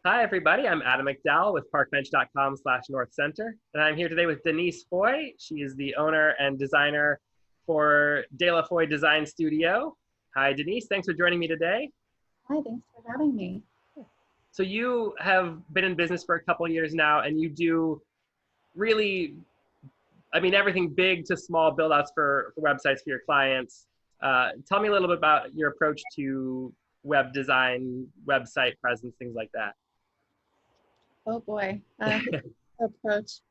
Hi, everybody. I'm Adam McDowell with parkbench.com/Northcenter, and I'm here today with Denise Foy. She is the owner and designer for Foy Design Studio. Hi, Denise. Thanks for joining me today. Hi, thanks for having me. So you have been in business for a couple of years now, and you do really, everything big to small build outs for websites for your clients. Tell me a little bit about your approach to web design, website presence, things like that. Oh boy, approach.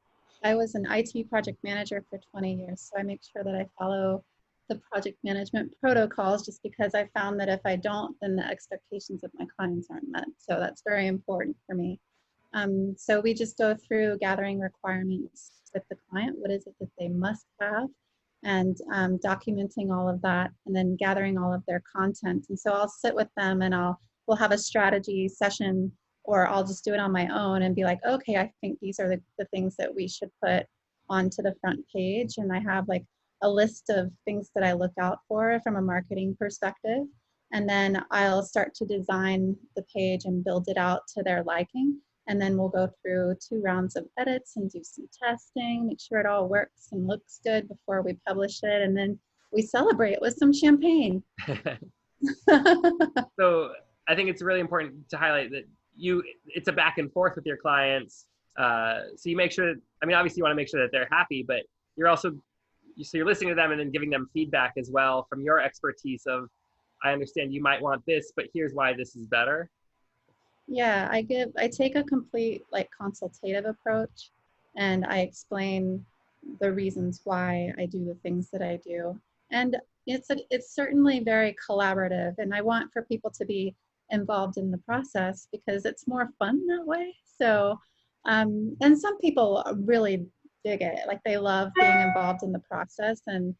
I was an IT project manager for 20 years, so I make sure that I follow the project management protocols just because I found that if I don't, then the expectations of my clients aren't met. So that's very important for me. So we just go through gathering requirements with the client. What is it that they must have? And documenting all of that, and then gathering all of their content. And so I'll sit with them and we'll have a strategy session, or I'll just do it on my own and be like, okay, I think these are the things that we should put onto the front page. And I have like a list of things that I look out for from a marketing perspective. And then I'll start to design the page and build it out to their liking. And then we'll go through 2 rounds of edits and do some testing, make sure it all works and looks good before we publish it. And then we celebrate with some champagne. So I think it's really important to highlight that it's a back and forth with your clients. So you make sure that, obviously you want to make sure that they're happy, but you're also, so you're listening to them and then giving them feedback as well from your expertise of, I understand you might want this, but here's why this is better. Yeah, I take a complete like consultative approach, and I explain the reasons why I do the things that I do. And it's certainly very collaborative, and I want for people to be involved in the process because it's more fun that way. So, and some people really dig it, like they love being involved in the process, and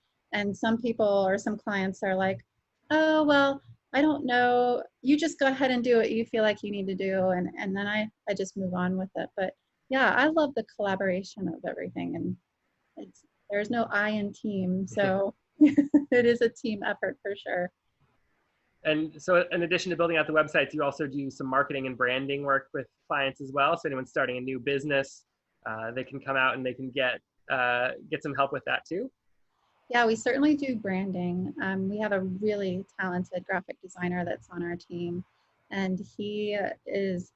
some people or some clients are like, oh, well, I don't know, you just go ahead and do what you feel like you need to do, and then I just move on with it. But yeah, I love the collaboration of everything, and there's no I in team, so it is a team effort for sure. And so in addition to building out the websites, you also do some marketing and branding work with clients as well. So anyone starting a new business, they can come out and they can get some help with that too. Yeah, we certainly do branding. We have a really talented graphic designer that's on our team, and he is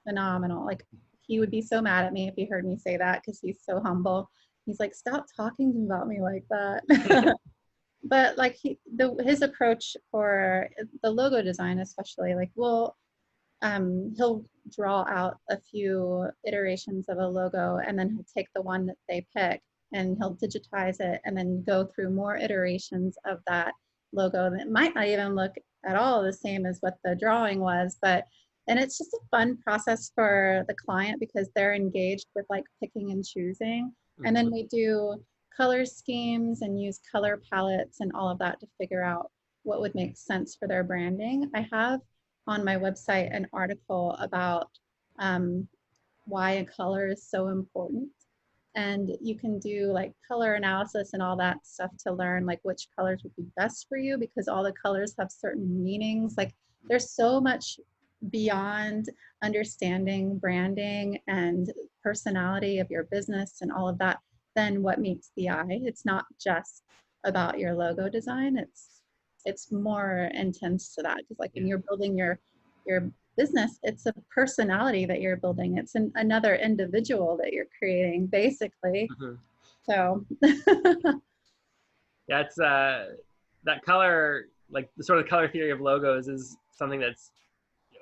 phenomenal. Like, he would be so mad at me if he heard me say that because he's so humble. He's like, stop talking about me like that. But like his approach for the logo design, especially, like he'll draw out a few iterations of a logo, and then he'll take the one that they pick and he'll digitize it and then go through more iterations of that logo that might not even look at all the same as what the drawing was. And it's just a fun process for the client because they're engaged with like picking and choosing. Mm-hmm. And then we do color schemes and use color palettes and all of that to figure out what would make sense for their branding. I have on my website an article about why a color is so important. And you can do like color analysis and all that stuff to learn like which colors would be best for you, because all the colors have certain meanings. Like, there's so much beyond understanding branding and personality of your business and all of that than what meets the eye. It's not just about your logo design. It's more intense to that, because like when you're building your business, it's a personality that you're building. It's another individual that you're creating, basically. Mm-hmm. So yeah, it's that color, like the sort of color theory of logos is something that's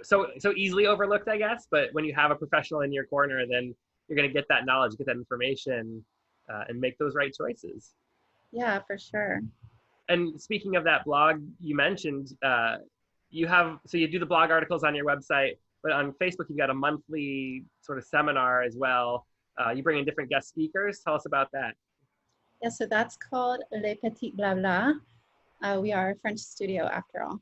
so easily overlooked, I guess. But when you have a professional in your corner, then you're going to get that knowledge, get that information, and make those right choices. Yeah, for sure. And speaking of that blog you mentioned, you do the blog articles on your website, but on Facebook, you've got a monthly sort of seminar as well. You bring in different guest speakers. Tell us about that. Yeah, so that's called Les Petits Blabla. We are a French studio after all.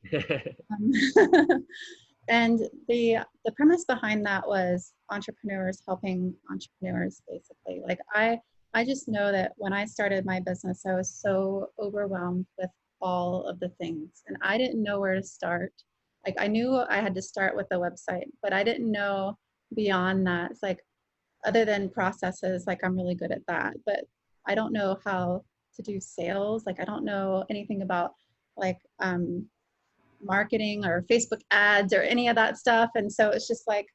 And the premise behind that was entrepreneurs helping entrepreneurs, basically. Like, I just know that when I started my business, I was so overwhelmed with all of the things, and I didn't know where to start. Like I knew I had to start with a website, but I didn't know beyond that. It's like, other than processes, like I'm really good at that, but I don't know how to do sales. Like I don't know anything about like marketing or Facebook ads or any of that stuff. And so it's just like,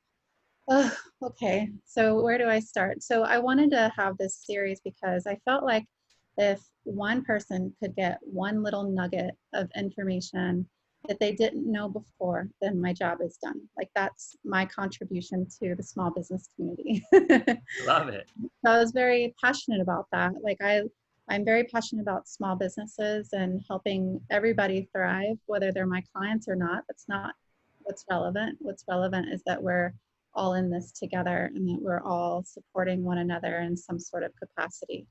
oh, okay, so where do I start? So I wanted to have this series because I felt like if one person could get one little nugget of information that they didn't know before, then my job is done. Like that's my contribution to the small business community. Love it. So I was very passionate about that. Like I'm very passionate about small businesses and helping everybody thrive, whether they're my clients or not. That's not what's relevant. What's relevant is that we're all in this together and that we're all supporting one another in some sort of capacity.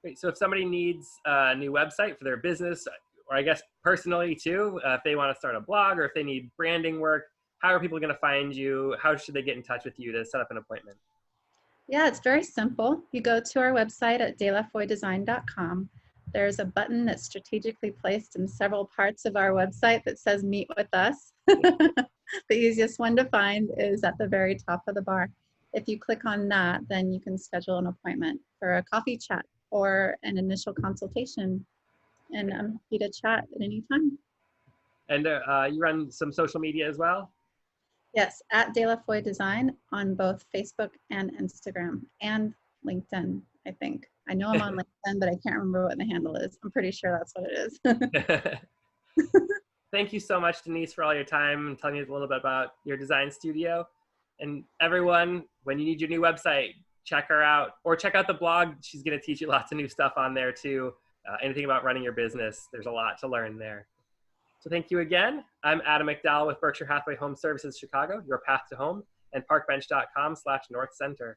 Great. So if somebody needs a new website for their business, or I guess personally too, if they want to start a blog or if they need branding work, how are people going to find you? How should they get in touch with you to set up an appointment? Yeah, it's very simple. You go to our website at delafoydesign.com. There's a button that's strategically placed in several parts of our website that says meet with us. The easiest one to find is at the very top of the bar. If you click on that, then you can schedule an appointment for a coffee chat or an initial consultation. And I'm happy to chat at any time. And you run some social media as well? Yes, at De La Foy Design on both Facebook and Instagram and LinkedIn, I think. I know I'm on LinkedIn, but I can't remember what the handle is. I'm pretty sure that's what it is. Thank you so much, Denise, for all your time and telling me a little bit about your design studio. And everyone, when you need your new website, check her out or check out the blog. She's going to teach you lots of new stuff on there too. Anything about running your business, there's a lot to learn there. So thank you again. I'm Adam McDowell with Berkshire Hathaway HomeServices Chicago, your path to home, and parkbench.com/Northcenter.